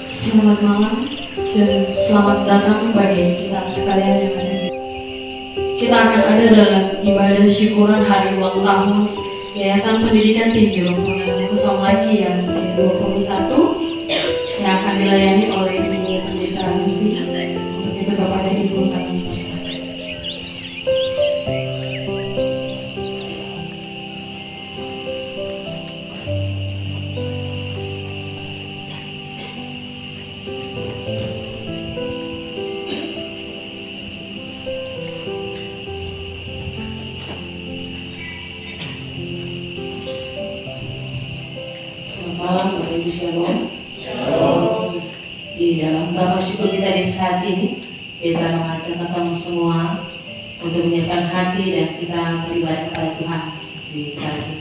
Selamat malam dan selamat datang bagi kita sekalian yang ada di. Kita akan ada dalam ibadah syukuran hari ulang tahun Yayasan Pendidikan Tinggi Rombongan Kosong lagi yang ke-21 yang akan dilayani oleh Ibu Pendeta Lucy. Untuk itu Bapak dan Ibu kami persilakan. Malam Bapak Ibu Shalom. Di dalam ungkapan syukur kita di saat ini, kita mengajak ketemu semua untuk menyiapkan hati dan kita beribadah kepada Tuhan di saat ini.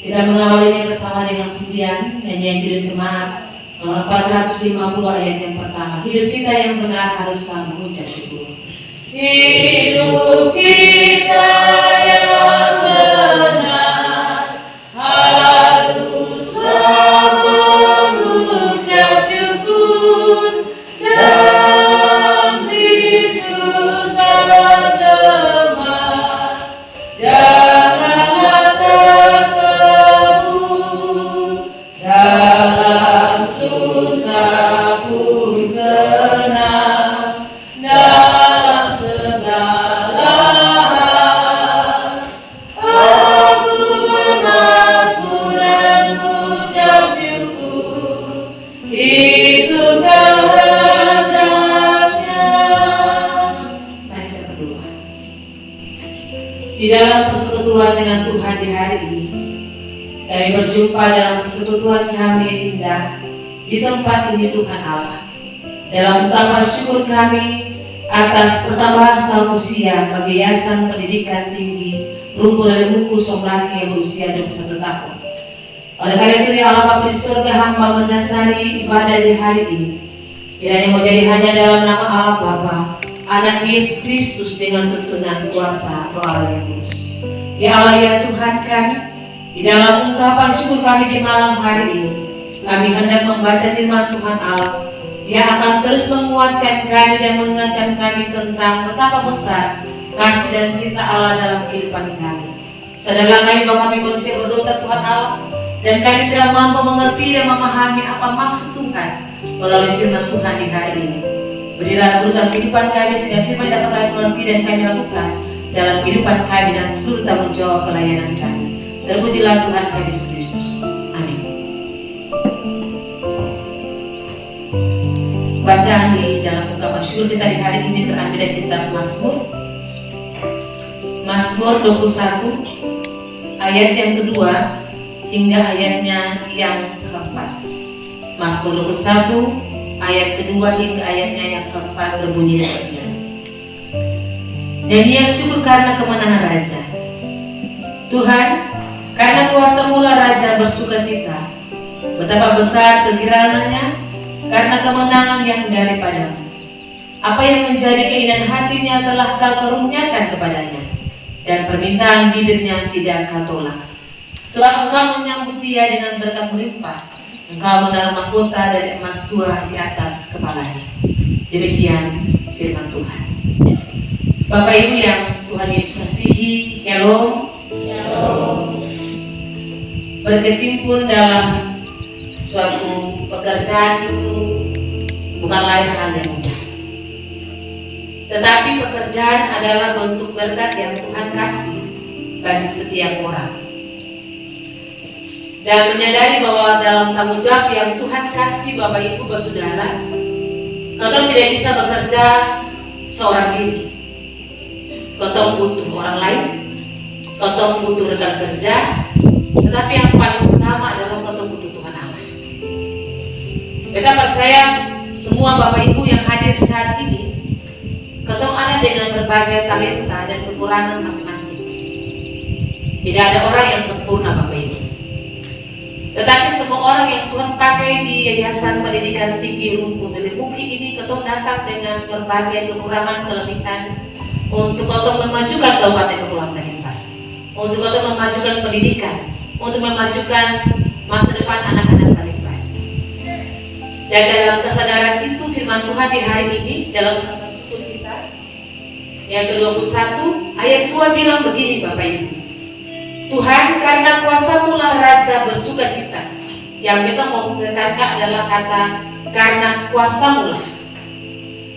Kita mengawalinya bersama dengan pujian nyanyian judul jemaat nomor 450 ayat yang pertama. Hidup kita yang benar haruslah mengucap syukur. Hidup kita yang benar di dalam persekutuan dengan Tuhan di hari ini. Kami berjumpa dalam persekutuan kami yang indah di tempat ini Tuhan Allah. Dalam ungkapan syukur kami atas pertambahan tahun usia bagi Yayasan Pendidikan Tinggi Rumpun Lemuku Somlaki yang berusia 21 tahun. Oleh karena itu ya Allah Bapa di surga, hamba mendasari ibadah di hari ini. Kiranya mau jadi hanya dalam nama Allah Bapa, Anak Yesus Kristus dengan tuntunan kuasa Roh Allah yang kudus. Ya Allah ya Tuhan kami, di dalam ungkapan syukur kami di malam hari ini, kami hendak membaca firman Tuhan Allah yang akan terus menguatkan kami dan mengingatkan kami tentang betapa besar kasih dan cinta Allah dalam kehidupan kami. Sadarlah kami bahwa kami manusia berdosa Tuhan Allah, dan kami tidak mampu mengerti dan memahami apa maksud Tuhan melalui firman Tuhan di hari ini. Berilah urusan kehidupan kami sehingga firman dapat kami mengerti dan kami lakukan dalam kehidupan kami dan seluruh tanggung jawab pelayanan kami. Terpujilah Tuhan kami Yesus Kristus. Amin. Bacaan di dalam ungkapan syukur kita di hari ini terambil dari kitab Mazmur 21 ayat yang kedua hingga ayatnya yang keempat. Mazmur 21 ayat kedua hingga ayatnya yang keempat berbunyi demikian. Nyanyian syukur karena kemenangan Raja. Tuhan, karena kuasa mula Raja bersuka cita. Betapa besar kegirangannya karena kemenangan yang daripadamu. Apa yang menjadi keinginan hatinya telah kau karuniakan kepadanya, dan permintaan bibirnya tidak kau tolak. Sebab engkau menyambut dia dengan berkat melimpah. Engkau menaruh mahkota dari emas tua di atas kepalanya. Demikian firman Tuhan. Bapak Ibu yang Tuhan Yesus kasihi, Shalom. Shalom. Berkecimpung dalam suatu pekerjaan itu bukanlah hal yang mudah. Tetapi pekerjaan adalah bentuk berkat yang Tuhan kasih bagi setiap orang. Dan menyadari bahwa dalam tanggung jawab yang Tuhan kasih Bapak Ibu Saudara, Kau tidak bisa bekerja seorang diri. Kau butuh orang lain, kau butuh rekan kerja, tetapi yang paling utama adalah kau butuh Tuhan Allah. Mereka percaya semua Bapak Ibu yang hadir saat ini, kau ada dengan berbagai talenta dan kekurangan masing-masing. Tidak ada orang yang sempurna Bapak Ibu. Tetapi semua orang yang Tuhan pakai di Yayasan Pendidikan Tinggi Rumpun Lemuki ini kau datang dengan berbagai kekurangan kelebihan untuk kau memajukan Kabupaten Kepulauan Tanimbar, untuk kau memajukan pendidikan, untuk memajukan masa depan anak-anak Tanimbar. Dan dalam kesadaran itu firman Tuhan di hari ini dalam ungkapan syukur kita yang ke-21 ayat 2 bilang begini Bapak Ibu. Tuhan, karena kuasa-Mu lah Raja bersuka cita. Yang kita mau tekankan adalah kata karena kuasa-Mu lah.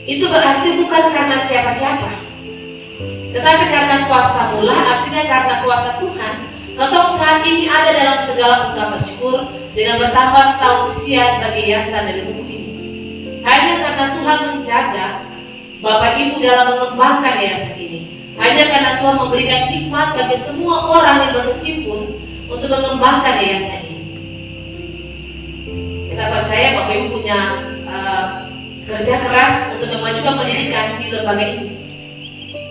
Itu berarti bukan karena siapa-siapa, tetapi karena kuasa-Mu lah, artinya karena kuasa Tuhan. Kau saat ini ada dalam segala ungkapan syukur dengan bertambah setahun usia bagi yayasan dari buku ini. Hanya karena Tuhan menjaga Bapak Ibu dalam mengembangkan yayasan ini. Hanya karena Tuhan memberikan hikmat bagi semua orang yang berkecimpung untuk mengembangkan yayasan ini. Kita percaya Bapak Ibu punya kerja keras untuk memajukan pendidikan di lembaga ini.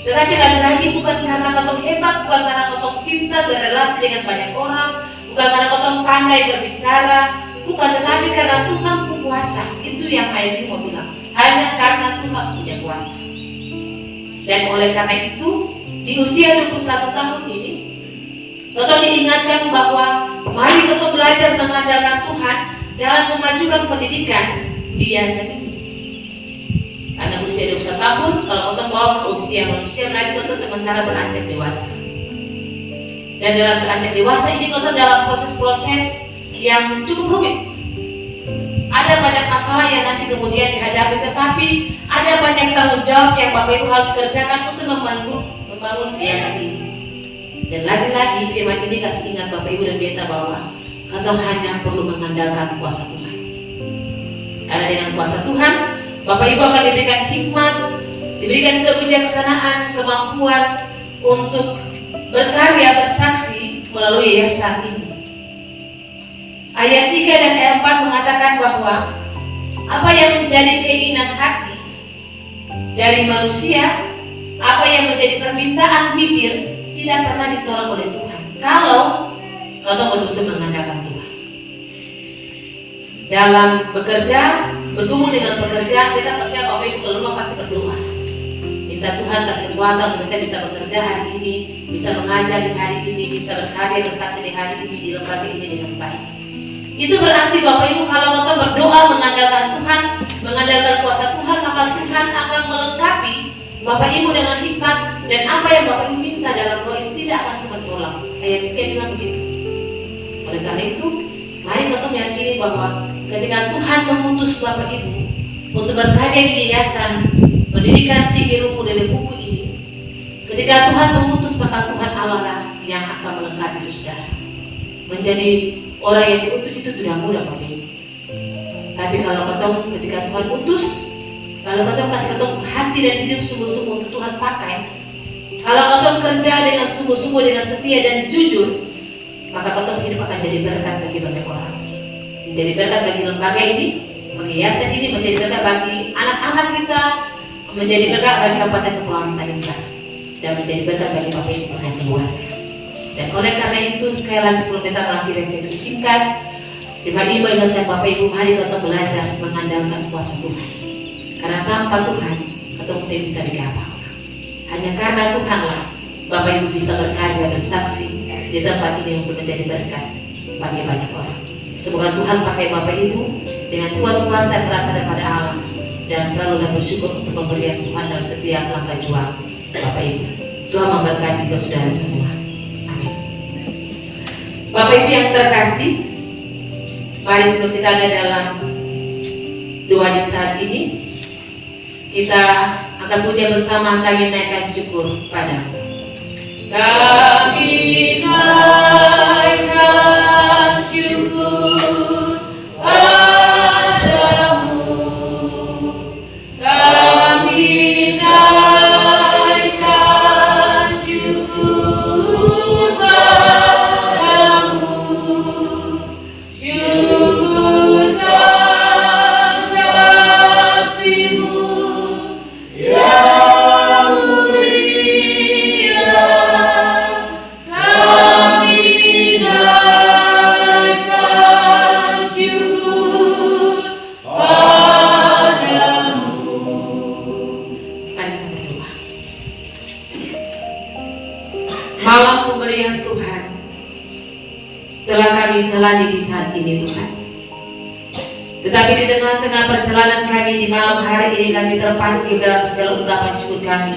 Tetapi lagi-lagi bukan karena kau hebat, bukan karena kau pintar berrelasi dengan banyak orang, bukan karena kau pandai berbicara, bukan, tetapi karena Tuhan berkuasa. Itu yang ayat ini mau bilang. Hanya karena Tuhan punya kuasa. Dan oleh karena itu, di usia 21 tahun ini, kau diingatkan bahwa mari kau belajar mengandalkan Tuhan dalam memajukan pendidikan di yayasan ini. Karena usia 21 tahun, kalau kau bawa ke usia manusia berarti kau sementara beranjak dewasa. Dan dalam beranjak dewasa ini kau dalam proses-proses yang cukup rumit. Ada banyak masalah yang nanti kemudian dihadapi, tetapi ada banyak tanggung jawab yang Bapak Ibu harus kerjakan untuk membangun yayasan ini. Dan lagi-lagi firman ini kasih ingat Bapak Ibu dan Beta bahwa kau hanya perlu mengandalkan kuasa Tuhan. Karena dengan kuasa Tuhan, Bapak Ibu akan diberikan hikmat, diberikan kebijaksanaan, kemampuan untuk berkarya bersaksi melalui yayasan ini. Ayat 3 dan ayat 4 mengatakan bahwa apa yang menjadi keinginan hati dari manusia, apa yang menjadi permintaan bibir tidak pernah ditolak oleh Tuhan. Kalau betul-betul mengandalkan Tuhan. Dalam bekerja, bergumul dengan pekerjaan, kita percaya Bapak Ibu kalau rumah pasti berdoa. Minta Tuhan kasih kekuatan untuk kita bisa bekerja hari ini, bisa mengajar di hari ini, bisa berkarya bersaksi di hari ini, di lembaga ini dengan baik. Itu berarti Bapak Ibu kalau kita berdoa mengandalkan Tuhan, mengandalkan kuasa Tuhan, maka Tuhan akan melengkapi Bapak Ibu dengan hikmat, dan apa yang Bapak Ibu minta dalam doa itu tidak akan Tuhan tolak. Ayat 3 bilang begitu. Oleh karena itu, mari kita meyakini bahwa ketika Tuhan mengutus Bapak Ibu untuk berkarya di yayasan pendidikan tinggi rumput dari buku ini, ketika Tuhan mengutus maka Tuhan Allah lah yang akan melengkapi saudara. Menjadi orang yang diutus itu tidak mudah Bapak Ibu. Tapi kalau ketemu ketika Tuhan utus, kalau ketemu kasih ketemu hati dan hidup sungguh-sungguh untuk Tuhan pakai, kalau ketemu kerja dengan sungguh-sungguh, dengan setia dan jujur, maka ketemu hidup akan jadi berkat bagi banyak orang. Menjadi berkat bagi lembaga ini, bagi yayasan ini, menjadi berkat bagi anak-anak kita, menjadi berkat bagi Kabupaten Kepulauan Tarimbar, dan menjadi berkat bagi Bapak Ibu dan keluarga. Dan oleh karena itu sekali lagi sebelum kita mengakhiri refleksi singkat, mari Ibu ingatkan Bapak Ibu, mari kita belajar mengandalkan kuasa Tuhan. Karena tanpa Tuhan, kita bisa diapa. Hanya karena Tuhanlah Bapak Ibu bisa berkarya bersaksi di tempat ini untuk menjadi berkat bagi banyak orang. Semoga Tuhan pakai Bapak Ibu dengan kuat kuasa berasal daripada Allah, dan selalu bersyukur untuk pemberian Tuhan dalam setiap langkah juang Bapak Ibu. Tuhan memberkati kita saudara semua. Amin. Bapak Ibu yang terkasih, mari sebelum kita ada dalam doa di saat ini, kita akan puja bersama, kami naikkan syukur padamu. Kami naikkan syukur padamu. Kami naikkan syukur padamu. Syukurkan kasih-Mu yang mulia. Kami naikkan syukur padamu. Mari kita berdoa. Malam pemberian Tuhan telah kami jalani di saat ini Tuhan. Tetapi di tengah-tengah perjalanan kami di malam hari ini, kami terpanggil dalam segala ungkapan syukur kami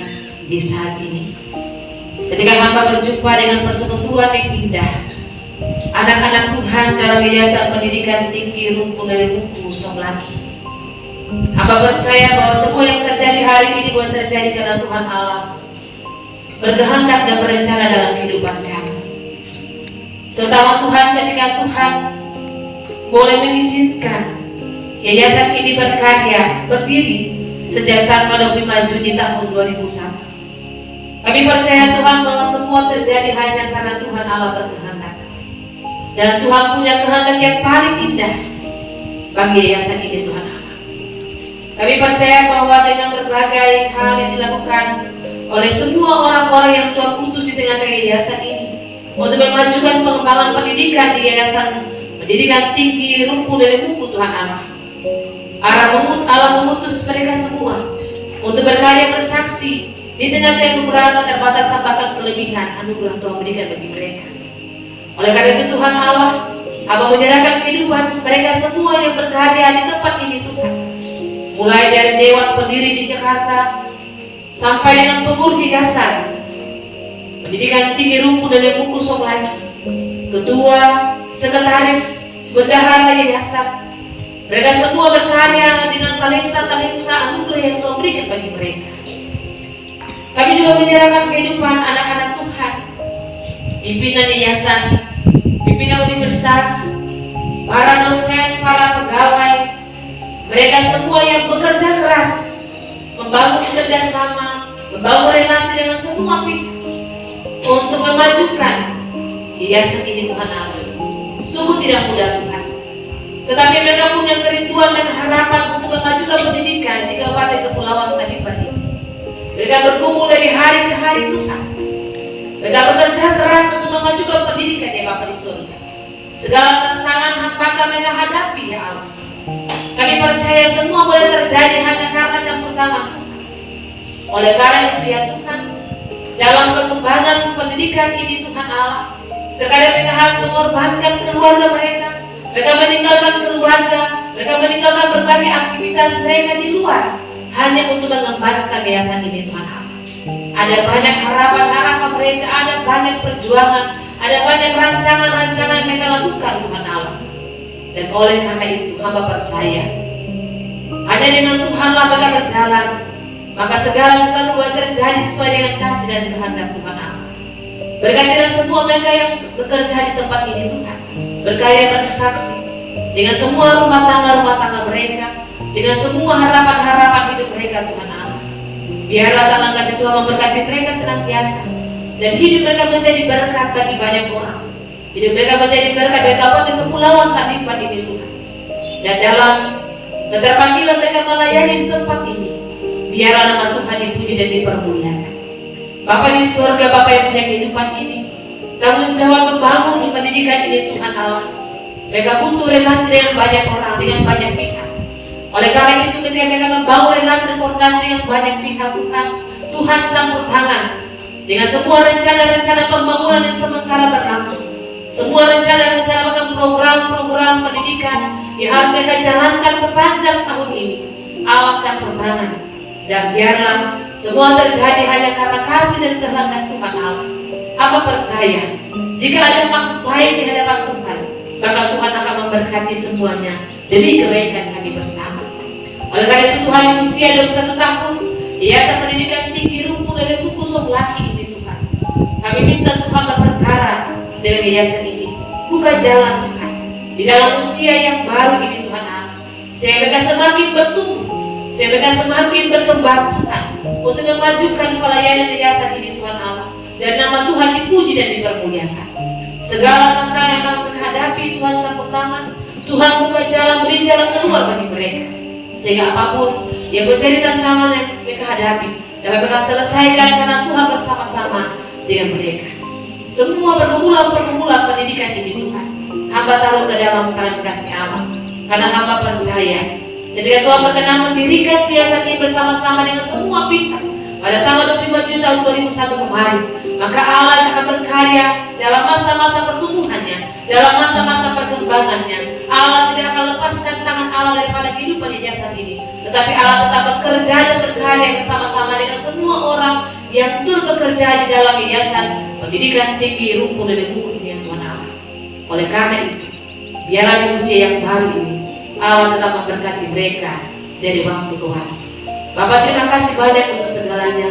di saat ini. Ketika hamba berjumpa dengan persekutuan yang indah, anak-anak Tuhan dalam yayasan pendidikan tinggi Rumpun dari Buku Somlaki. Hamba percaya bahwa semua yang terjadi hari ini bukan terjadi karena Tuhan Allah berkehendak dan berencana dalam kehidupan kami. Terutama Tuhan ketika Tuhan boleh mengizinkan yayasan ini berkarya, berdiri sejak tanggal 25 Juni tahun 2001. Kami percaya Tuhan bahwa semua terjadi hanya karena Tuhan Allah berkehendak. Dan Tuhan punya kehendak yang paling indah bagi yayasan ini, Tuhan Allah. Kami percaya bahwa dengan berbagai hal yang dilakukan oleh semua orang-orang yang Tuhan utus di tengah-tengah yayasan ini untuk memajukan pengembangan pendidikan di yayasan pendidikan tinggi Rumpun dari Buku, Tuhan Allah. Allah mengutus mereka semua untuk berkarya bersaksi di tengah-tengah kekurangan, keterbatasan, bahkan kelebihan anugerah Tuhan berikan bagi mereka. Oleh karena itu Tuhan Allah, Hamba menyerahkan kehidupan mereka semua yang berkarya di tempat ini, Tuhan. Mulai dari Dewan Pendiri di Jakarta sampai dengan pengurus yayasan pendidikan tinggi Rumpun dari Buku Somlaki, ketua, sekretaris, bendahara yayasan. Mereka semua berkarya dengan talenta-talenta anugerah yang Tuhan berikan bagi mereka. Kami juga menyerahkan kehidupan anak-anak Tuhan, pimpinan yayasan, pimpinan universitas, para dosen, para pegawai, mereka semua yang bekerja keras, membangun kerjasama, membangun relasi dengan semua pihak untuk memajukan yayasan ini, Tuhan Allah. Sungguh tidak mudah, Tuhan. Tetapi mereka punya kerinduan dan harapan untuk memajukan pendidikan di Kabupaten Kepulauan Tanimbar ini. Mereka bergumul dari hari ke hari, Tuhan. Mereka bekerja keras untuk memajukan pendidikan, ya Bapa di surga. Segala tantangan hambatan mereka hadapi, ya Allah. Kami percaya semua boleh terjadi hanya karena campur tangan Tuhan. Oleh karena itu ya Tuhan, dalam pengembangan pendidikan ini Tuhan Allah, terkadang mereka harus mengorbankan keluarga mereka. Mereka meninggalkan keluarga, mereka meninggalkan berbagai aktivitas mereka di luar hanya untuk mengembangkan yayasan ini, Tuhan Allah. Ada banyak harapan-harapan mereka, ada banyak perjuangan, ada banyak rancangan-rancangan yang mereka lakukan, Tuhan Allah. Dan oleh karena itu hamba percaya hanya dengan Tuhanlah mereka berjalan, maka segala sesuatu boleh terjadi sesuai dengan kasih dan kehendak Tuhan Allah. Berkatilah semua mereka yang bekerja di tempat ini, Tuhan, berkarya bersaksi dengan semua rumah tangga mereka, dengan semua harapan-harapan hidup mereka, Tuhan Allah. Biarlah tangan kasih Tuhan memberkati mereka senantiasa, dan hidup mereka menjadi berkat bagi banyak orang. Hidup mereka menjadi berkat bagi Kabupaten Kepulauan Tanimbar ini, Tuhan. Dan dalam keterpanggilan mereka melayani di tempat ini, biarlah nama Tuhan dipuji dan dipermuliakan. Bapa di surga, Bapa yang punya kehidupan ini, tanggung jawab membangun pendidikan ini, Tuhan Allah. Mereka butuh relasi dengan banyak orang, dengan banyak pihak. Oleh karena itu ketika mereka membangun relasi dan koordinasi dengan banyak pihak, Tuhan campur tangan dengan semua rencana-rencana pembangunan yang sementara berlangsung, semua rencana-rencana bahkan program-program pendidikan yang harus mereka jalankan sepanjang tahun ini. Allah campur tangan, dan biarlah semua terjadi hanya karena kasih dan kehendak Tuhan Allah. Hamba percaya jika ada maksud baik di hadapan Tuhan, maka Tuhan akan memberkati semuanya demi kebaikan kami bersama. Oleh karena itu Tuhan, di usia 21 tahun Yayasan Pendidikan Tinggi Rumpun dari Buku Somlaki ini, Tuhan, kami minta Tuhan berperkara dengan yayasan ini. Buka jalan Tuhan di dalam usia yang baru ini, Tuhan Allah, sehingga mereka semakin bertumbuh, sehingga mereka semakin berkembang, Tuhan, untuk memajukan pelayanan yayasan ini, Tuhan Allah, dan nama Tuhan dipuji dan dipermuliakan. Segala tantangan yang menghadapi, Tuhan campur tangan, Tuhan buka jalan, beri jalan keluar bagi mereka, sehingga apapun yang menjadi tantangan yang mereka hadapi dapat mereka selesaikan karena Tuhan bersama-sama dengan mereka. Semua pergumulan pendidikan ini, Tuhan, hamba taruh ke dalam tangan kasih Allah, karena hamba percaya ketika Tuhan berkenan mendirikan yayasan ini bersama-sama dengan semua pihak pada tanggal 25 Juni tahun 2001 kemarin, maka Allah akan berkarya dalam masa-masa pertumbuhannya, dalam masa-masa perkembangannya. Allah tidak akan lepaskan tangan Allah daripada kehidupan yayasan ini, tetapi Allah tetap bekerja dan berkarya bersama-sama dengan semua orang yang turut bekerja di dalam yayasan pendidikan tinggi Rumpun Lele Buku ini, ya Tuhan Allah. Oleh karena itu, biarlah di usia yang baru ini Allah tetap memberkati mereka dari waktu ke waktu. Bapak, terima kasih banyak untuk segalanya.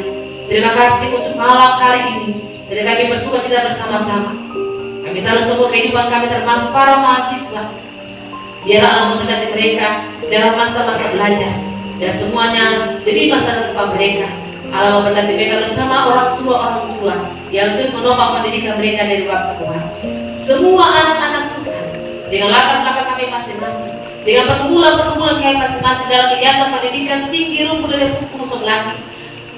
Terima kasih untuk malam hari ini ketika kami bersuka cita bersama-sama. Kami taruh semua kehidupan kami termasuk para mahasiswa. Biarlah Allah memberkati mereka dalam masa-masa belajar dan semuanya demi masa depan mereka. Allah memberkati mereka bersama orang tua yang untuk menopang pendidikan mereka dari waktu ke waktu. Semua anak-anak Tuhan dengan latar belakang kami masing-masing, dengan pergumulan kami masing-masing dalam yayasan pendidikan tinggi Rumpun Lele Buku Laki,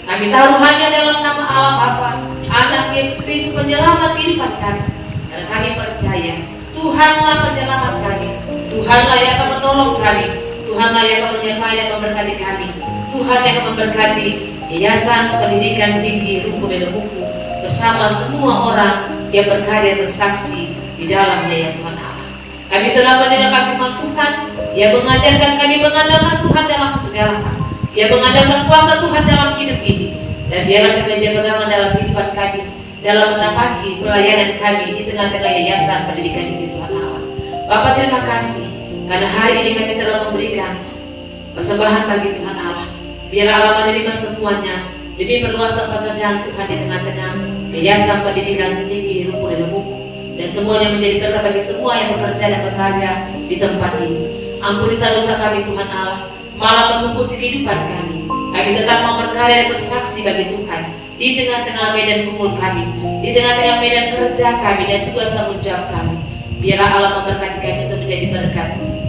kami taruh hanya dalam nama Allah Bapa, Anak, Yesus Kristus, penyelamat kehidupan kami. Karena kami percaya Tuhanlah penyelamat kami, Tuhanlah yang akan menolong kami, Tuhanlah yang akan menyertai dan memberkati kami. Tuhan yang akan memberkati Yayasan Pendidikan Tinggi Rumpun Lele Buku bersama semua orang yang berkarya bersaksi di dalamnya, ya Tuhan Allah. Kami telah mendengarkan firman Tuhan yang mengajarkan kami mengandalkan Tuhan dalam segala hal, yang mengandalkan kuasa Tuhan dalam hidup ini, dan biarlah kami menjadi pegangan dalam kehidupan kami, dalam menapaki pelayanan kami di tengah-tengah yayasan pendidikan ini, Tuhan Allah. Bapak, terima kasih karena hari ini kami telah memberikan persembahan bagi Tuhan Allah. Biarlah Allah menerima semuanya demi perluasan pekerjaan Tuhan di tengah-tengah yayasan pendidikan tinggi Rumpun Lele Buku, dan semuanya menjadi berkat bagi semua yang bekerja dan berkarya di tempat ini. Ampuni dosa kami Tuhan Allah, malah mengumpulsi kehidupan kami. Kami tetap mau berkarya dan bersaksi bagi Tuhan di tengah-tengah medan kumpul kami, di tengah-tengah medan kerja kami dan tugas tanggung jawab kami. Biarlah Allah memberkati kami untuk menjadi berkat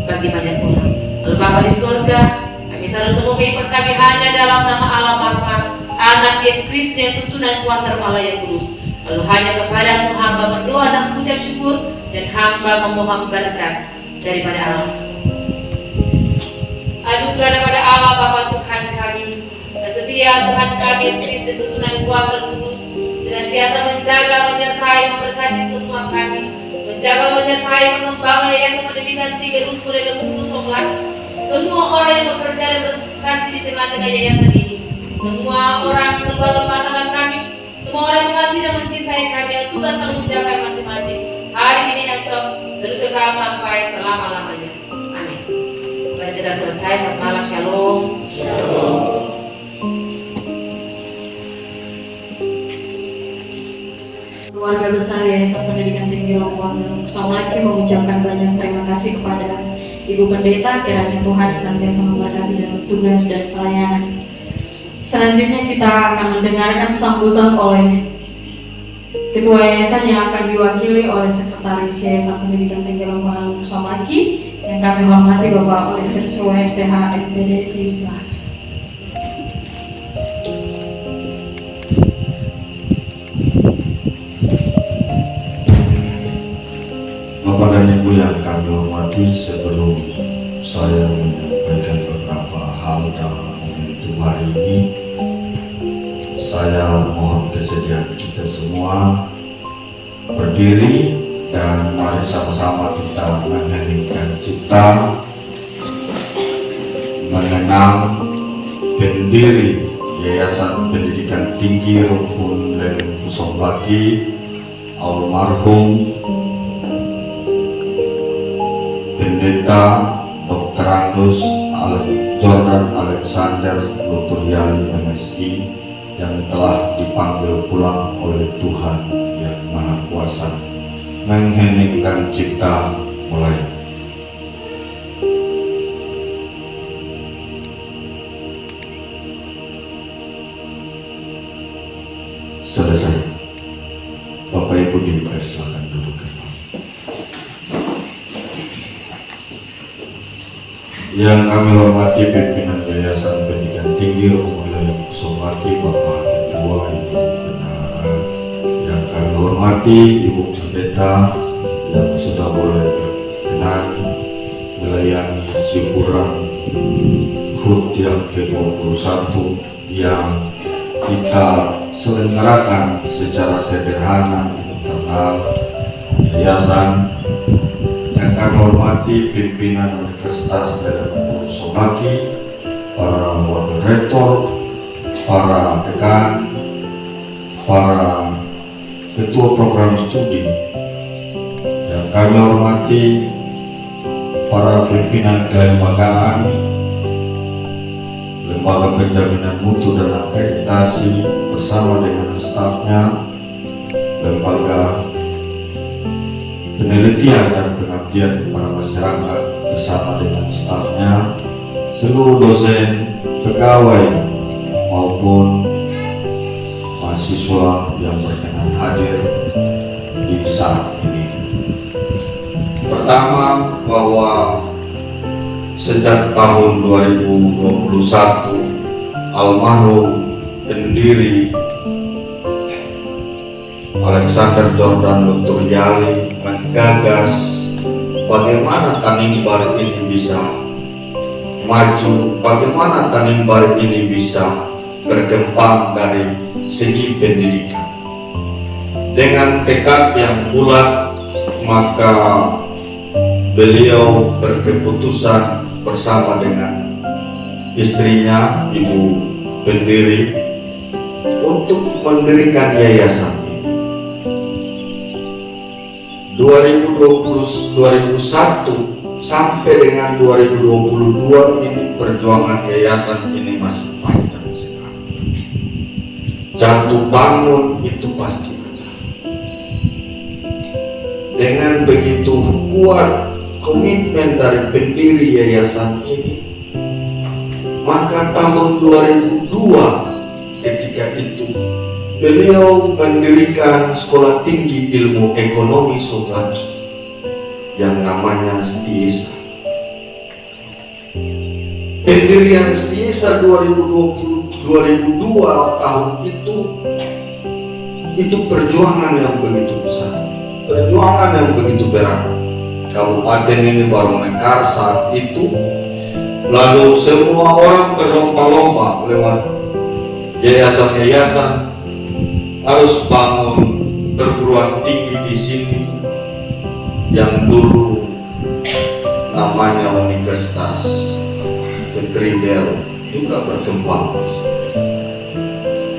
bagi banyak orang. Lalu Bapa di surga, kami taruh semua kehidupan kami hanya dalam nama Allah Bapa, Anak, Yesus Kristus yang tuntun dan kuasa Allah yang kudus. Lalu hanya kepadamu hamba berdoa dan mengucap syukur, dan hamba memohon berkat daripada Allah. Anugerah daripada Allah Bapa Tuhan kami, dan setia Tuhan kami Yesus Kristus dan tuntunan kuasa kudus, senantiasa menjaga, menyertai, memberkati semua kami, menjaga, menyertai, mengembangkan yayasan pendidikan tinggi Rumpun Lele Buku Laki, semua orang yang bekerja dan bersaksi di tengah-tengah yayasan ini, semua orang keluarga rumah tangga kami, semua orang yang mengasihi dan mencintai kami, yang tugas tanggung jawab kami masing-masing, hari ini, esok, terus kekal sampai selama-lamanya. Amin. Mari kita selesai. Selamat malam. Shalom. Shalom. Keluarga besar Yayasan Pendidikan Tinggi Rumpun Laki mengucapkan banyak terima kasih kepada Ibu Pendeta. Kiranya Tuhan senantiasa memberkati dalam tugas dan pelayanan. Selanjutnya kita akan mendengarkan sambutan oleh Ketua Yayasan yang akan diwakili oleh Sekretaris Yayasan Pendidikan Tinggi Rumpun Laki yang kami hormati Bapak Oliver Suwe STH MPD. Silahkan. Bapak dan Ibu yang kami hormati, sebelum saya menyampaikan beberapa hal dalam momentum hari ini, saya mohon kesediaan kita semua berdiri dan mari sama-sama kita menyanyikan cipta mengenang pendiri Yayasan Pendidikan Tinggi Rumpun Lele Buku Laki, almarhum Pendeta Dr. Angus Jordan Alexander Luturiali MSI yang telah dipanggil pulang oleh Tuhan yang Maha Kuasa. Mengheningkan cipta mulai. Selesai. Bapak Ibu dipersilakan duduk kembali. Yang kami hormati pimpinan Yayasan Pendidikan Tinggi Rumpun Lele Buku Laki, Bapak Ketua, Ibu Bendahara, yang kami hormati Ibu Pendeta yang sudah boleh berkenan melayani syukuran HUT yang ke-21 yang kita selenggarakan secara sederhana internal yayasan. Yang kami hormati pimpinan Universitas Telkom Sombaki, para wakil rektor, para dekan, para ketua program studi. Yang kami hormati para pimpinan kelembagaan, lembaga penjaminan mutu dan akreditasi bersama dengan stafnya, lembaga penelitian dan pengabdian kepada masyarakat bersama dengan stafnya, seluruh dosen, pegawai maupun mahasiswa yang berkenan hadir di saat ini. Pertama, bahwa sejak tahun 2021 almarhum pendiri Alexander Jordan Dr. Yali menggagas bagaimana Tanimbar ini bisa maju, bagaimana Tanimbar ini bisa berkembang dari segi pendidikan. Dengan tekad yang bulat, maka beliau berkeputusan bersama dengan istrinya, ibu pendiri, untuk mendirikan yayasan ini. 2021 sampai dengan 2022 ini perjuangan yayasan ini masih panjang sekali. Jatuh bangun itu pasti ada. Dengan begitu kuat komitmen dari pendiri yayasan ini, maka tahun 2002 ketika itu beliau mendirikan Sekolah Tinggi Ilmu Ekonomi Sombaki yang namanya Setiesa. Pendirian Setiesa 2002 tahun itu perjuangan yang begitu besar, perjuangan yang begitu berat. Kabupaten ini baru mekar saat itu, lalu semua orang berlomba-lomba lewat yayasan-yayasan harus bangun perguruan tinggi di sini yang dulu namanya Universitas Vetribel juga berkembang.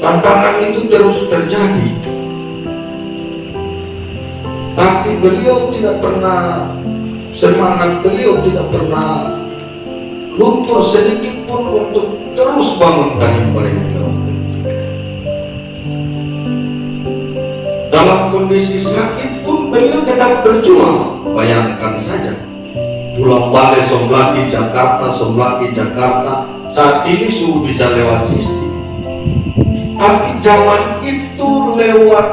Tantangan itu terus terjadi, tapi beliau tidak pernah, semangat beliau tidak pernah luntur sedikit pun untuk terus bangun Tanimbar ini. Dalam kondisi sakit pun beliau tetap berjuang. Bayangkan saja, pulang balik Sombaki Jakarta, Sombaki Jakarta, saat ini sudah bisa lewat sistem. Tapi zaman itu lewat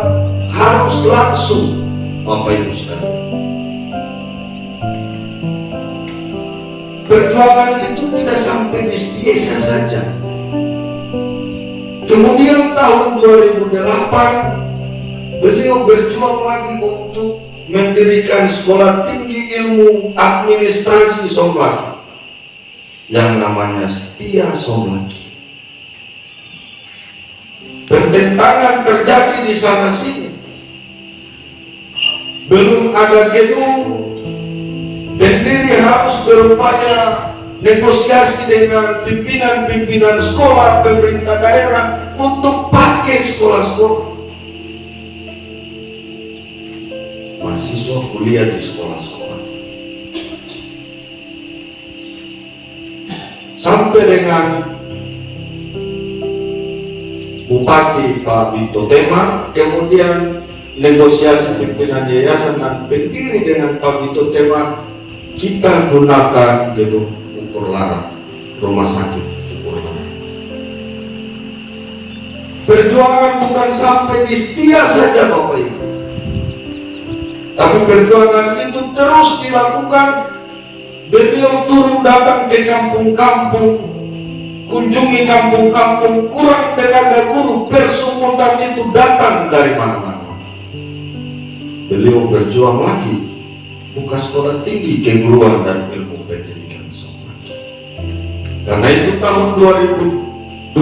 harus langsung, Bapak Ibu sekalian. Perjuangan itu tidak sampai di Setiesa saja. Kemudian tahun 2008 beliau berjuang lagi untuk mendirikan Sekolah Tinggi Ilmu Administrasi Sombaki yang namanya Setia Sombaki. Pertentangan terjadi di sana sini. Belum ada gedung, pendiri harus berupaya negosiasi dengan pimpinan-pimpinan sekolah, pemerintah daerah untuk pakai sekolah-sekolah. Mahasiswa kuliah di sekolah-sekolah. Sampai dengan Bupati Pak Bito Tema, kemudian negosiasi pimpinan yayasan dan pendiri dengan Pak Bito Tema, kita gunakan gedung Ukur Lara, rumah sakit Ukur Lara. Perjuangan bukan sampai di Setia saja Bapak Ibu, tapi perjuangan itu terus dilakukan. Beliau turun datang ke kampung-kampung, kunjungi kampung-kampung, kurang tenaga guru, persumutan itu datang dari mana-mana. Beliau berjuang lagi, buka Sekolah Tinggi Keguruan dan Ilmu Pendidikan Sombaki. Karena itu tahun 2012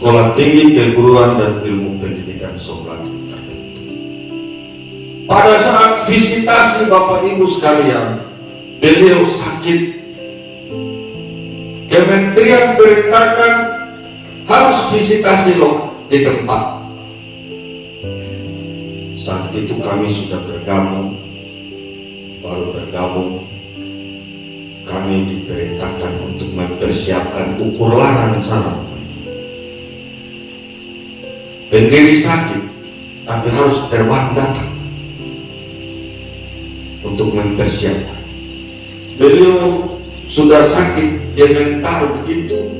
Sekolah Tinggi Keguruan dan Ilmu Pendidikan Somlaki terbentuk. Pada saat visitasi Bapak Ibu sekalian, beliau sakit. Kementerian beritakan harus visitasi di tempat. Saat itu kami sudah bergabung, baru bergabung. Kami diperintahkan untuk mempersiapkan ukur larang sana. Pendiri sakit, tapi harus terbang datang untuk mempersiapkan. Beliau sudah sakit, dia mental begitu.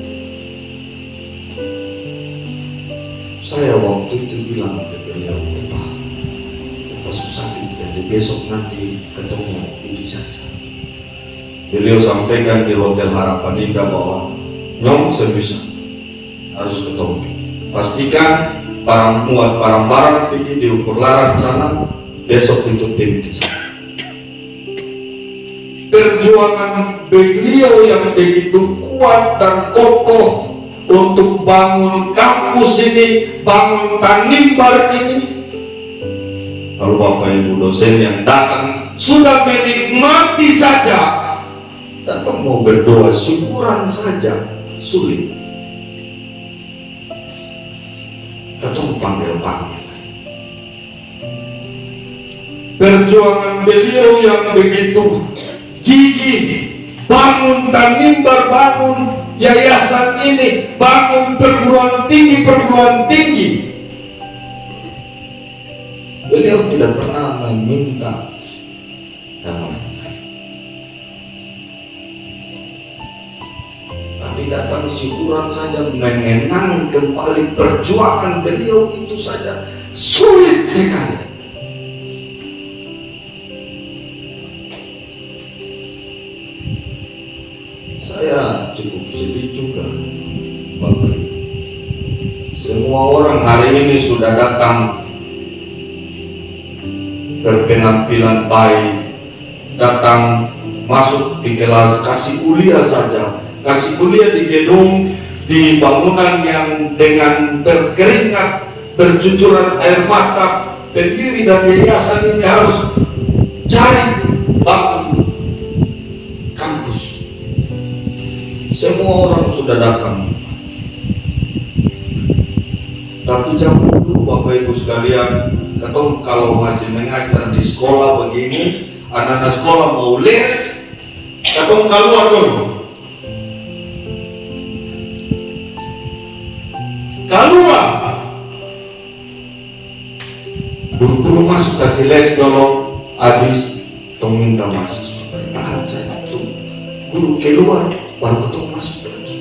Saya waktu itu bilang ke beliau, Bapak sakit, jadi besok nanti ketemu pergi saja. Beliau sampaikan di Hotel Harapan Indah bahwa nyong sebisa harus ketemu. Pastikan barang-barang pergi diukur larang sana, besok itu tim ke sana. Perjuangan beliau yang begitu kuat dan kokoh untuk bangun kampus ini, bangun Tanimbar ini. Kalau Bapak Ibu dosen yang datang sudah menikmati saja, datang mau berdoa syukuran saja sulit. Ketemu panggil-panggil. Perjuangan beliau yang begitu gigih, bangun Tanimbar, bangun yayasan ini, bangun perguruan tinggi. Beliau tidak pernah meminta yang lain, tapi datang syukuran saja, mengenang kembali perjuangan beliau itu saja sulit sekali. Saya cukup sedih juga, Bapak. Semua orang hari ini sudah datang berpenampilan baik, datang masuk di kelas, kasih kuliah saja, kasih kuliah di gedung, di bangunan yang dengan berkeringat, bercucuran air mata. Pendiri dan yayasan ini harus cari bangun kampus. Semua orang sudah datang, tapi zaman dulu Bapak Ibu sekalian, ketemu kalau masih mengajar di sekolah begini, anak-anak sekolah mau les, ketemu keluar dulu. Keluar. Guru-guru masuk kasih les dulu, habis tong minta mahasiswa bertahan saya tuh. Guru keluar, baru ketemu masuk lagi.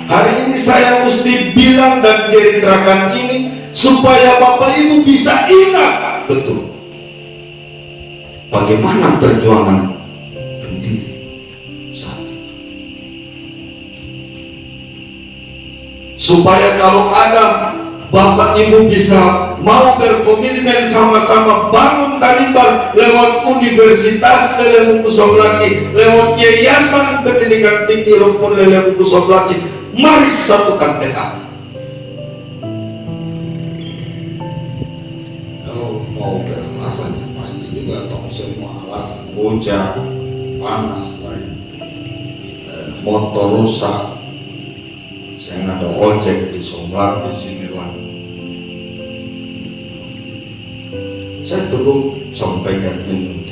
Hari ini saya mesti bilang dan ceritakan ini supaya Bapak Ibu bisa ingat betul bagaimana perjuangan pendiri saat itu. Supaya kalau ada Bapak Ibu bisa mau berkomitmen sama-sama bangun Tanimbar lewat Universitas Lelemuku Somlaki, lewat Yayasan Pendidikan Tinggi Rumpun Lelemuku Somlaki, mari satukan tekad. Kalau mau beralasan pasti juga tahu semua alasan, hujan, panas, motor rusak, saya nggak ada ojek di Somlaki sini lah. Saya perlu sampaikan ini.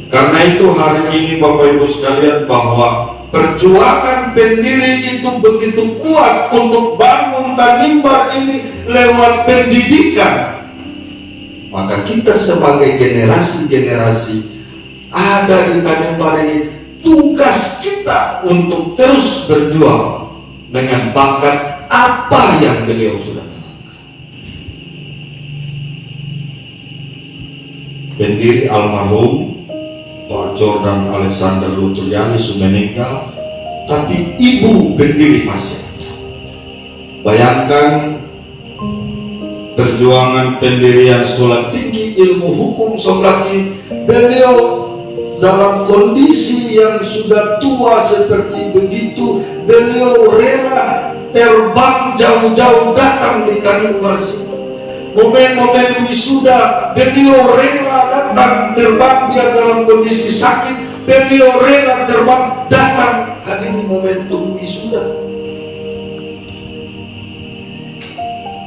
Karena itu hari ini Bapak Ibu sekalian, bahwa perjuangan pendiri itu begitu kuat untuk bangun Tanimbar ini lewat pendidikan. Maka kita sebagai generasi-generasi ada di Tanimbar ini, tugas kita untuk terus berjuang dengan bakat apa yang beliau sudah tanamkan. Pendiri almarhum Pak Jordan Alexander Lutuliani sudah meninggal, tapi ibu pendiri masih ada. Bayangkan perjuangan pendirian Sekolah Tinggi Ilmu Hukum Somlaki, beliau dalam kondisi yang sudah tua seperti begitu, beliau rela terbang jauh-jauh datang di Tanimbar sini. Momen-momen wisuda, beliau rela datang terbang, dia dalam kondisi sakit, beliau rela terbang datang hadir momentum wisuda.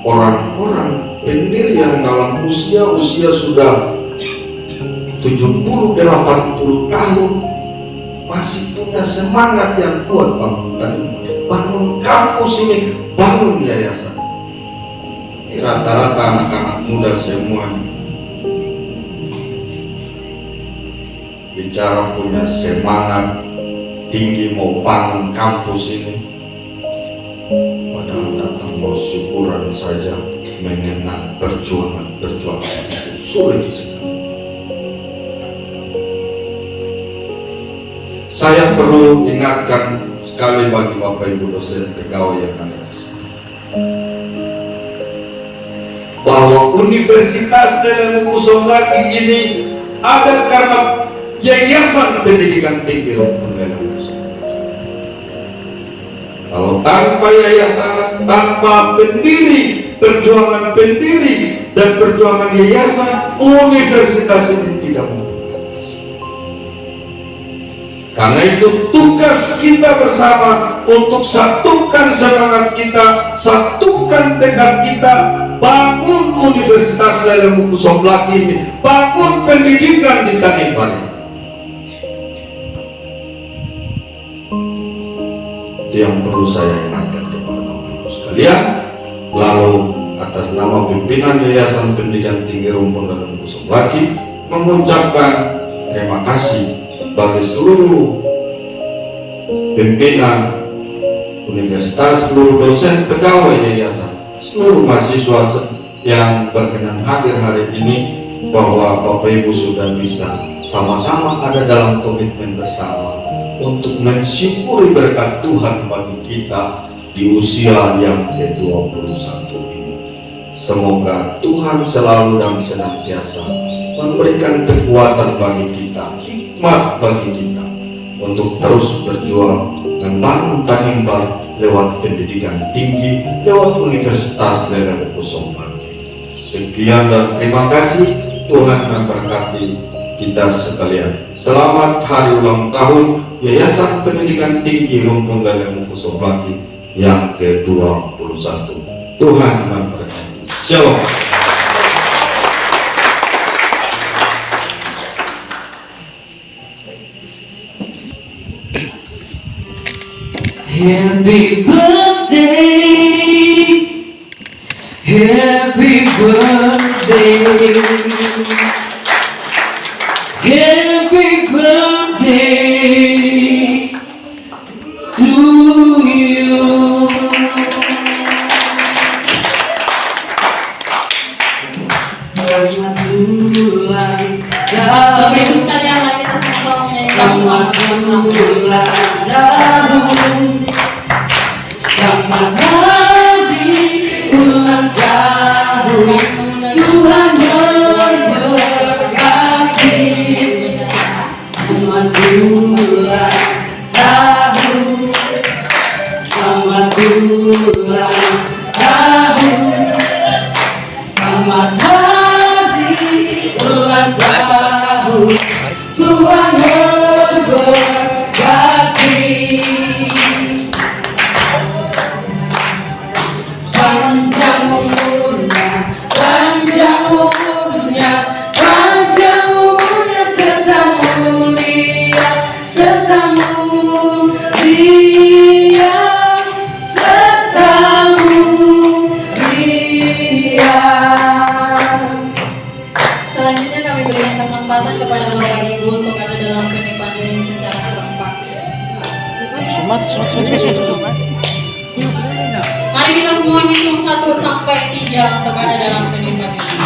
Orang-orang pendiri yang dalam usia sudah 70-80 tahun masih punya semangat yang kuat bangun Tanimbar, bangun kampus ini, bangun yayasan. Rata-rata anak-anak muda semua bicara punya semangat tinggi mau bangun kampus ini, padahal datang mau syukuran saja mengenang perjuangan itu sulit sekali. Saya perlu ingatkan sekali bagi Bapak Ibu dosen pegawai yang ada di sini, bahwa Universitas Nelemuku Songgaki ini ada karena Yayasan Pendidikan Tinggi Rumpun Nelemuku Songgaki. Kalau tanpa yayasan, tanpa pendiri, perjuangan pendiri dan perjuangan yayasan, universitas ini tidak mungkin. Karena itu tugas kita bersama untuk satukan semangat kita, satukan tekad kita, bangun Universitas Nelemuku Songgaki ini, bangun pendidikan di Tanimbar. Itu yang perlu saya ingatkan kepada Bapak Ibu sekalian. Lalu atas nama pimpinan Yayasan Pendidikan Tinggi Rumpun Nelemuku Songgaki mengucapkan terima kasih bagi seluruh pimpinan universitas, seluruh dosen, pegawai yayasan, seluruh mahasiswa yang berkenan hadir hari ini, bahwa Bapak Ibu sudah bisa sama-sama ada dalam komitmen bersama untuk mensyukuri berkat Tuhan bagi kita di usia yang ke-21 ini. Semoga Tuhan selalu dan senantiasa memberikan kekuatan bagi kita, hikmat bagi kita untuk terus berjuang membangun Tanimbar lewat pendidikan tinggi, lewat Universitas Nelemuku Songgaki. Sekian dan terima kasih. Tuhan memberkati kita sekalian. Selamat hari ulang tahun Yayasan Pendidikan Tinggi Rumpun Nelemuku Songgaki yang ke-21. Tuhan memberkati. Shalom. Happy birthday, happy birthday, happy birthday to you. Selamat ulang tahun. Bapak Ibu sekalian, mari kita sama-sama menyanyikan Selamat ulang tahun, selamat hari ulang tahun, Tuhan memberkati. Selamat ulang tahun, selamat ulang tahun, selamat hari ulang tahun, Tuhan memberkati. Panjang umurnya, panjang umurnya, panjang umurnya, serta mulia, serta mulia, serta mulia. Selanjutnya kami berikan kesempatan kepada Bapak Ibu untuk ada dalam penipuan ini secara serempak. Mari kita semua hitung 1 sampai 3 untuk ada dalam penipuan ini.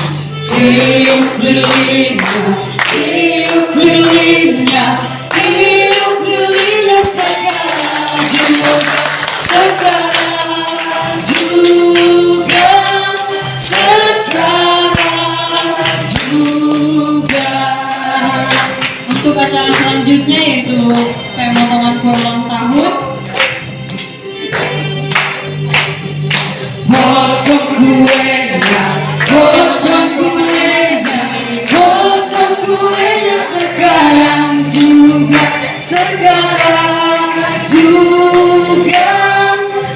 Tiup lilinnya, tiup lilinnya, tiup lilinnya sekarang juga, sekarang juga, sekarang juga. Untuk acara kuenya, potong kuenya, potong kuenya sekarang juga, sekarang juga,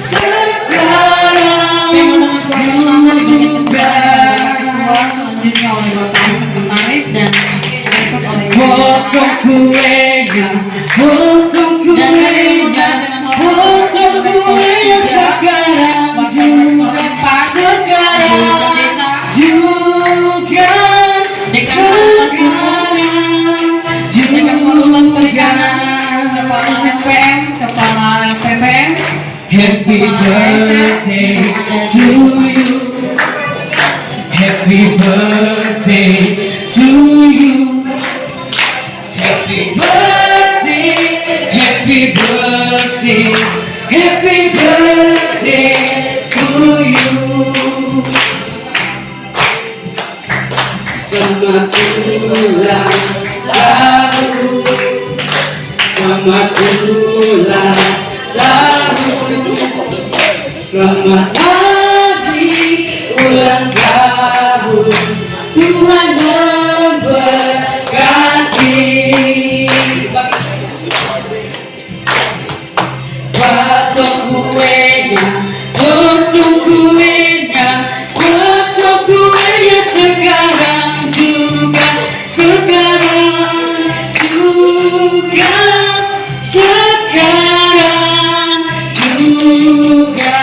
sekarang juga. Selanjutnya oleh Bapak Sekretaris dan berikut oleh Potong kuenya, potong kuenya, potong kuenya sekarang juga, sekarang juga, Dekan Fakultas Perikanan, Kepala LPM, Kepala LPPM, Happy birthday to you. Happy birthday to you. Happy birthday, happy birthday, happy birthday to you. Selamat ulang tahun, selamat ulang tahun, selamat hari ulang tahun, Tuhan memberkati. Potong kuenya, potong kuenya, potong kuenya sekarang juga, sekarang juga, sekarang juga.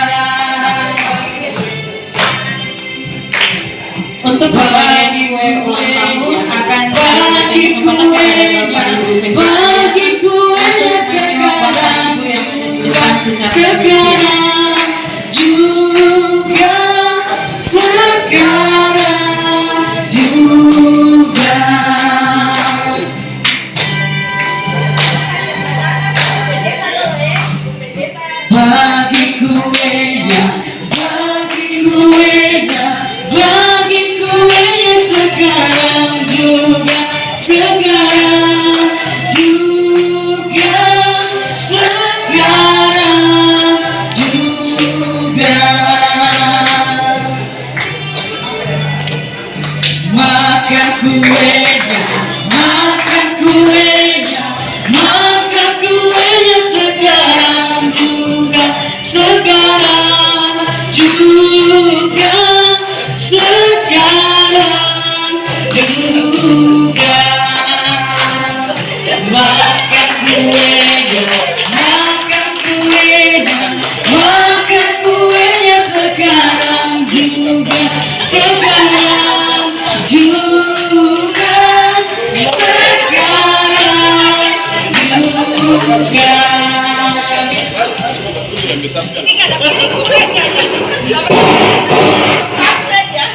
untuk pembagian kue ulang tahun akan diberikan kesempatan kepada Bapak Ibu Bagi kuenya sekarang yang ada di depan secara sekarang juga, sekarang juga. Bagi kuenya, bagi kuenya, bagi kuenya sekarang juga, sekarang juga, sekarang juga. Makan kuenya, makan kuenya, makan kuenya sekarang juga, sekarang juga, sekarang juga. Makan kuenya, makan kuenya, makan kuenya sekarang juga, sekarang juga, sekarang juga. Ini nggak ada piring kurangnya aja. Saja.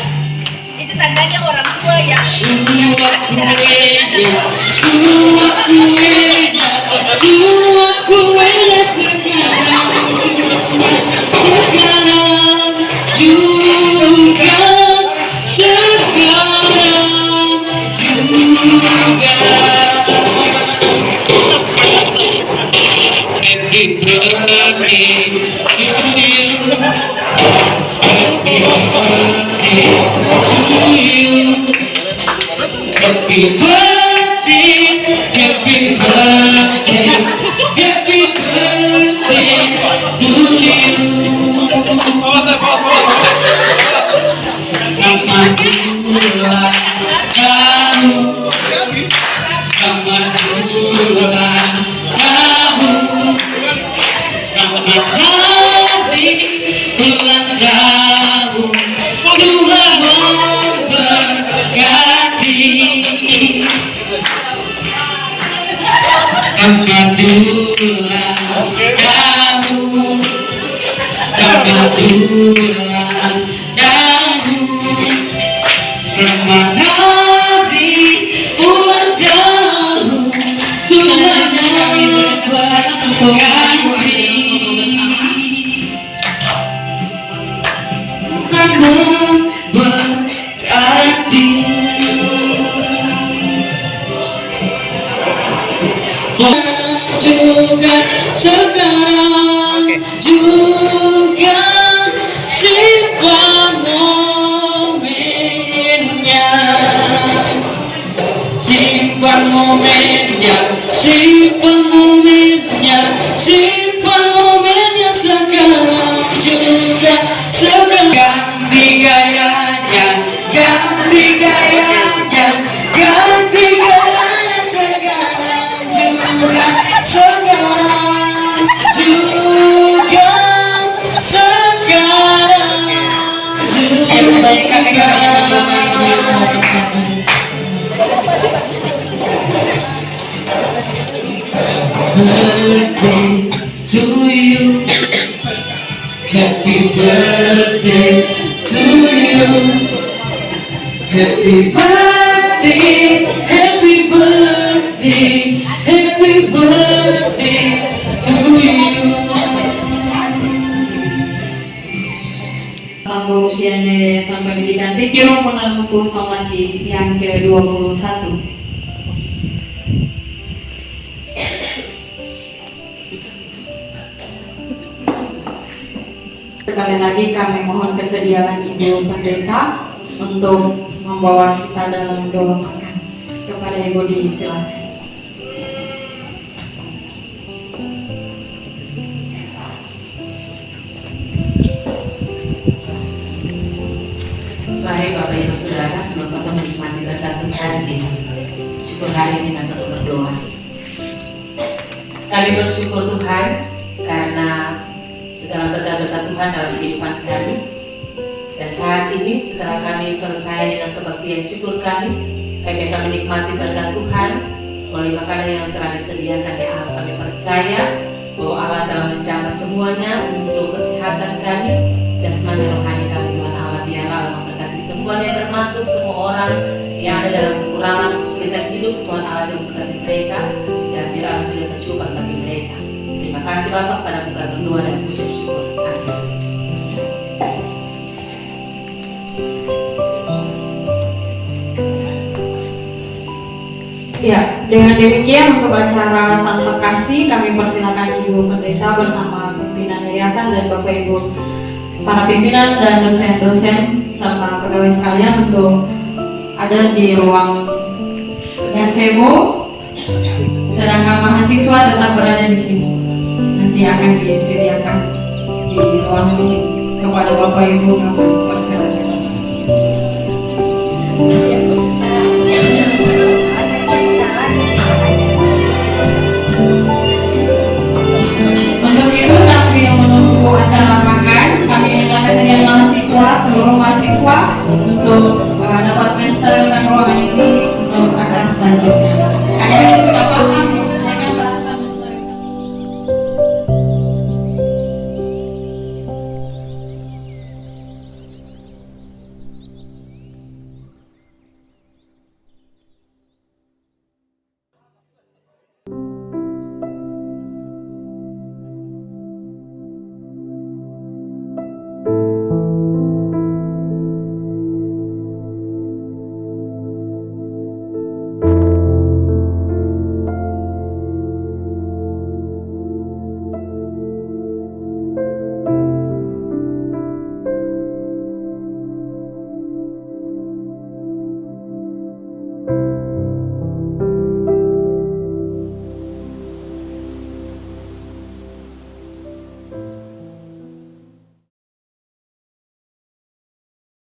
Itu tandanya orang tua ya. Semua kuenya, semua kuenya, semua kuenya sekarang juga, sekarang juga, sekarang juga. Happy birthday to you. Happy birthday to you. Happy birthday, happy birthday, happy birthday to you. Selamat ulang tahun, selamat ulang tahun, selamat hari ulang tahun, Tuhan memberkati. Selamat ulang tahun, selamat ulang tahun, selamat hari ulang tahun, Tuhan memberkati. Tuhan memberkati. Juga sekarang juga si gayanya, ganti gayanya, ganti gaya sekarang juga, sekarang juga, sekarang juga. Baik kakak-kakak Birthday to you. Happy birthday to you. Happy birthday, happy birthday, happy birthday to you. Tanggal usianya Yayasan Pendidikan Tinggi Rombongan Buku Somaki yang ke-21. Sekali lagi kami mohon kesediaan Ibu Pendeta untuk membawa kita dalam doa makan. Kepada Ibu disilakan. Mari Bapak Ibu Saudara sebelum kita menikmati berkat Tuhan ini, syukur hari ini dan tetap berdoa. Kami bersyukur Tuhan karena segala berkat-berkat Tuhan dalam kehidupan kami. Dan saat ini setelah kami selesai dengan kebaktian syukur kami akan menikmati berkat Tuhan melalui makanan yang telah disediakan ya Allah. Kami percaya bahwa Allah telah mencapai semuanya untuk kesehatan kami, jasmani rohani kami. Tuhan Allah biarlah Allah memberkati semuanya, termasuk semua orang yang ada dalam kekurangan, kesulitan hidup. Tuhan Allah juga memberkati mereka dan biarlah Allah juga kecukupan bagi mereka. Terima kasih Bapak pada buka berdoa dan ucap syukur. Amin. Ya, dengan demikian untuk acara Santa Kasih kami persilakan Ibu Pendeta bersama pimpinan yayasan dan Bapak Ibu para pimpinan dan dosen-dosen serta pegawai sekalian untuk ada di ruang gazebo, sedangkan mahasiswa tetap berada di sini. Nanti akan disediakan di ruang ini kepada Bapak Ibu kami persilakan. Untuk itu sambil menunggu acara makan, kami minta kesediaan mahasiswa, seluruh mahasiswa untuk